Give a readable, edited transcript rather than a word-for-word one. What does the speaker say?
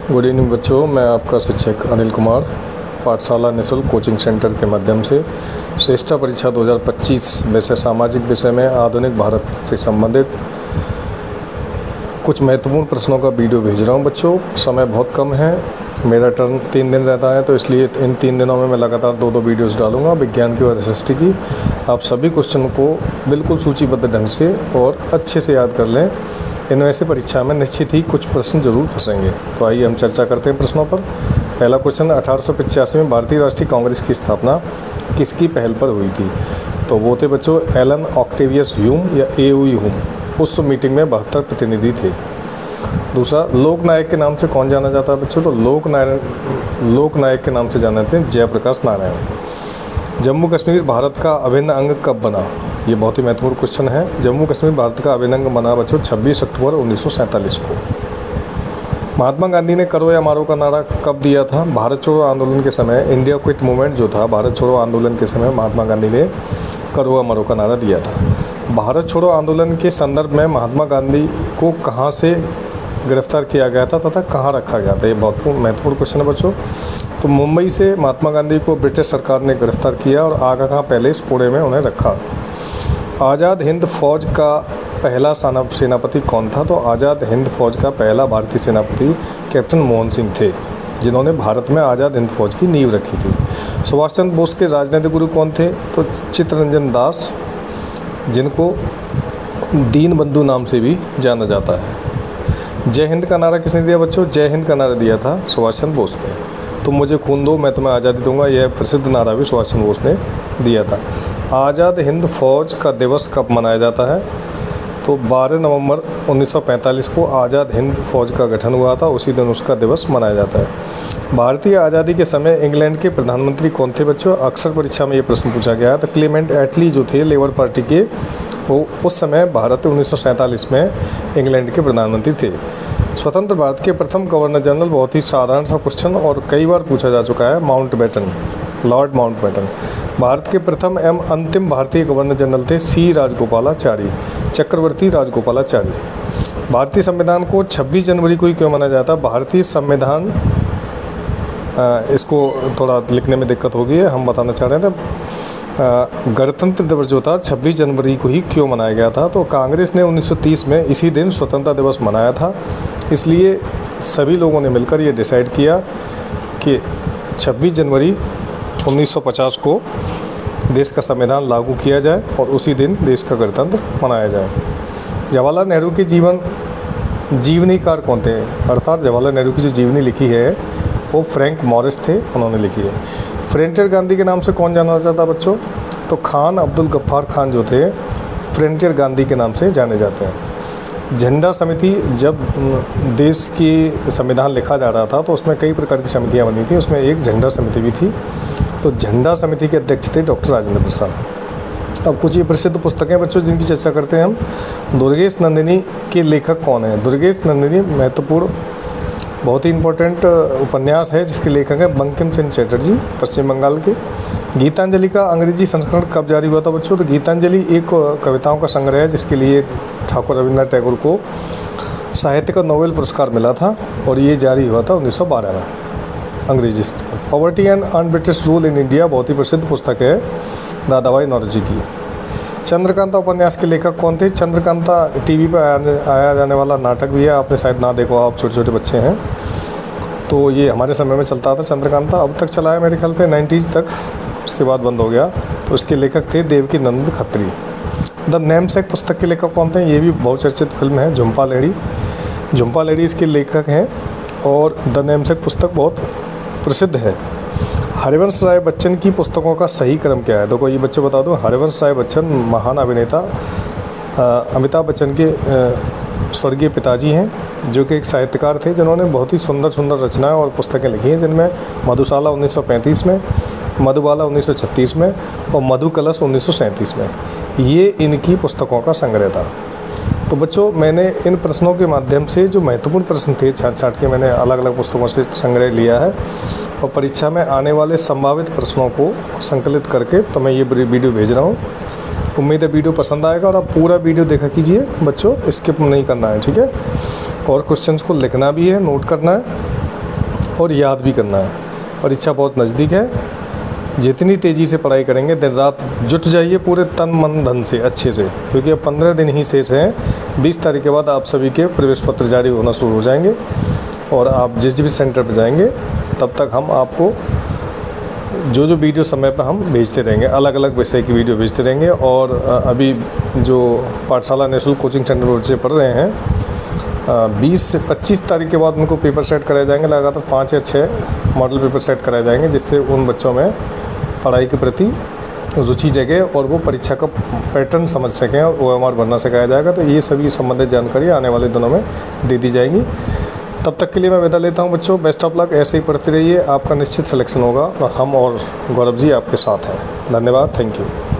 Good evening बच्चों, मैं आपका शिक्षक अनिल कुमार पाठशाला निःशुल्क कोचिंग सेंटर के माध्यम से श्रेष्ठा परीक्षा 2025 वैसे सामाजिक विषय में आधुनिक भारत से संबंधित कुछ महत्वपूर्ण प्रश्नों का वीडियो भेज रहा हूं। बच्चों, समय बहुत कम है, मेरा टर्न 3 दिन रहता है, तो इसलिए इन 3 दिनों में मैं लगातार 2 वीडियोस डालूंगा विज्ञान की और एसएसटी की। आप सभी क्वेश्चन को बिल्कुल सूचीबद्ध ढंग से और अच्छे से याद कर लें। इनमें से परीक्षा में निश्चित ही कुछ प्रश्न जरूर फंसेंगे। तो आइए हम चर्चा करते हैं प्रश्नों पर। पहला क्वेश्चन, 1885 में भारतीय राष्ट्रीय कांग्रेस की स्थापना किसकी पहल पर हुई थी? तो वो थे बच्चों एलन ऑक्टेवियस ह्यूम या ए.ओ. ह्यूम। उस मीटिंग में 72 प्रतिनिधि थे। दूसरा, लोकनायक के नाम से कौन जाना जाता है बच्चों? तो लोकनायक के नाम से जाने जाते हैं जयप्रकाश नारायण। जम्मू कश्मीर भारत का अभिन्न अंग कब बना? ये बहुत ही महत्वपूर्ण क्वेश्चन है। जम्मू कश्मीर भारत का अभिन्न अंग बना बच्चों 26 अक्टूबर 1947 को। महात्मा गांधी ने करो या मारो का नारा कब दिया था? भारत छोड़ो आंदोलन के समय। इंडिया क्विट मूवमेंट जो था, भारत छोड़ो आंदोलन के समय महात्मा गांधी ने करो या मारो का नारा दिया था। भारत छोड़ो आंदोलन के संदर्भ में महात्मा गांधी को कहाँ से गिरफ्तार किया गया था तथा कहाँ रखा गया था? ये बहुत महत्वपूर्ण क्वेश्चन है बच्चों। तो मुंबई से महात्मा गांधी को ब्रिटिश सरकार ने गिरफ्तार किया और आगा खां पैलेस पुणे में उन्हें रखा। आज़ाद हिंद फौज का पहला सेनापति कौन था? तो आज़ाद हिंद फौज का पहला भारतीय सेनापति कैप्टन मोहन सिंह थे, जिन्होंने भारत में आज़ाद हिंद फौज की नींव रखी थी। सुभाष चंद्र बोस के राजनीतिक गुरु कौन थे? तो चित्तरंजन दास, जिनको दीन बंधु नाम से भी जाना जाता है। जय हिंद का नारा किसने दिया बच्चों? जय हिंद का नारा दिया था सुभाष चंद्र बोस ने। तुम मुझे खून दो, मैं तुम्हें आज़ादी दूंगा, यह प्रसिद्ध नारा भी सुभाष चंद्र बोस ने दिया था। आज़ाद हिंद फौज का दिवस कब मनाया जाता है? तो 12 नवंबर 1945 को आज़ाद हिंद फौज का गठन हुआ था, उसी दिन उसका दिवस मनाया जाता है। भारतीय आज़ादी के समय इंग्लैंड के प्रधानमंत्री कौन थे बच्चों? अक्सर परीक्षा में ये प्रश्न पूछा गया है। तो क्लेमेंट एटली जो थे लेबर पार्टी के, वो उस समय भारत 1947 में इंग्लैंड के प्रधानमंत्री थे। स्वतंत्र भारत के प्रथम गवर्नर जनरल, बहुत ही साधारण सा क्वेश्चन और कई बार पूछा जा चुका है, माउंटबेटन, लॉर्ड माउंटबेटन। भारत के प्रथम एवं अंतिम भारतीय गवर्नर जनरल थे सी राजगोपालाचारी, चक्रवर्ती राजगोपालाचारी। भारतीय संविधान को 26 जनवरी को ही क्यों मनाया जाता है? भारतीय संविधान, इसको थोड़ा लिखने में दिक्कत हो गई है, हम बताना चाह रहे थे। गणतंत्र दिवस जो था 26 जनवरी को ही क्यों मनाया गया था? तो कांग्रेस ने 1930 में इसी दिन स्वतंत्रता दिवस मनाया था, इसलिए सभी लोगों ने मिलकर ये डिसाइड किया कि 26 जनवरी 1950 को देश का संविधान लागू किया जाए और उसी दिन देश का गणतंत्र मनाया जाए। जवाहरलाल नेहरू के जीवनीकार कौन थे? अर्थात जवाहरलाल नेहरू की जो जीवनी लिखी है वो फ्रैंक मॉरिस थे, उन्होंने लिखी है। फ्रंटियर गांधी के नाम से कौन जाना जाता है बच्चों? तो खान अब्दुल गफ्फार खान जो थे फ्रंटियर गांधी के नाम से जाने जाते हैं। झंडा समिति, जब देश की संविधान लिखा जा रहा था तो उसमें कई प्रकार की समितियां बनी थी, उसमें एक झंडा समिति भी थी। तो झंडा समिति के अध्यक्ष थे डॉक्टर राजेंद्र प्रसाद। अब कुछ ये प्रसिद्ध पुस्तकें बच्चों जिनकी चर्चा करते हैं हम। दुर्गेश नंदिनी के लेखक कौन है? दुर्गेश नंदिनी महत्वपूर्ण, बहुत ही इम्पोर्टेंट उपन्यास है जिसके लेखक हैं बंकिम चंद्र चटर्जी, पश्चिम बंगाल के। गीतांजलि का अंग्रेजी संस्करण कब जारी हुआ था बच्चों? तो गीतांजलि एक कविताओं का संग्रह है जिसके लिए ठाकुर रविन्द्रनाथ टैगोर को साहित्य का नोबेल पुरस्कार मिला था और ये जारी हुआ था 1912 में, अंग्रेजी। Poverty and un British rule in India, बहुत ही प्रसिद्ध पुस्तक है दादाभाई नौरोजी की। चंद्रकांता उपन्यास के लेखक कौन थे? चंद्रकांता टीवी पर आया जाने वाला नाटक भी है, आपने शायद ना देखो, आप छोटे छोटे बच्चे हैं तो ये हमारे समय में चलता था चंद्रकांता, अब तक चला है मेरे ख्याल से 90s तक, उसके बाद बंद हो गया। तो उसके लेखक थे देवकी नंद खत्री। द नेमसेक पुस्तक के लेखक कौन थे? ये भी बहुचर्चित फिल्म है, झुम्पा लेडी। झुम्पा लेडी इसके लेखक हैं और द नेमसेक पुस्तक बहुत प्रसिद्ध है। हरिवंश राय बच्चन की पुस्तकों का सही क्रम क्या है? देखो ये बच्चे बता दूं, हरिवंश राय बच्चन महान अभिनेता अमिताभ बच्चन के स्वर्गीय पिताजी हैं, जो कि एक साहित्यकार थे जिन्होंने बहुत ही सुंदर सुंदर रचनाएं और पुस्तकें लिखी हैं, जिनमें मधुशाला 1935 में, मधुबाला 1936 में और मधुकलश 1937 में। ये इनकी पुस्तकों का संग्रह था। तो बच्चों, मैंने इन प्रश्नों के माध्यम से जो महत्वपूर्ण प्रश्न थे छाट के मैंने अलग अलग पुस्तकों से संग्रह लिया है और परीक्षा में आने वाले संभावित प्रश्नों को संकलित करके तो मैं ये वीडियो भेज रहा हूँ। उम्मीद है वीडियो पसंद आएगा और आप पूरा वीडियो देखा कीजिए बच्चों, स्किप नहीं करना है, ठीक है। और क्वेश्चंस को लिखना भी है, नोट करना है और याद भी करना है। परीक्षा बहुत नज़दीक है, जितनी तेज़ी से पढ़ाई करेंगे, दिन रात जुट जाइए पूरे तन मन धन से अच्छे से, क्योंकि अब 15 दिन ही शेष हैं। 20 तारीख के बाद आप सभी के प्रवेश पत्र जारी होना शुरू हो जाएंगे और आप जिस भी सेंटर पर जाएंगे तब तक हम आपको जो वीडियो समय पर हम भेजते रहेंगे, अलग अलग विषय की वीडियो भेजते रहेंगे। और अभी जो पाठशाला निःशुल्क कोचिंग सेंटर बच्चे पढ़ रहे हैं, 20 से 25 तारीख के बाद उनको पेपर सेट कराए जाएंगे, लगातार 5 या 6 मॉडल पेपर सेट कराए जाएंगे, जिससे उन बच्चों में पढ़ाई के प्रति रुचि जगे और वो परीक्षा का पैटर्न समझ सकें और OMR भरना सिखाया जाएगा। तो ये सभी संबंधित जानकारी आने वाले दिनों में दे दी जाएंगी। तब तक के लिए मैं विदा लेता हूं बच्चों। बेस्ट ऑफ लक, ऐसे ही पढ़ते रहिए, आपका निश्चित सिलेक्शन होगा और हम और गौरव जी आपके साथ हैं। धन्यवाद, थैंक यू।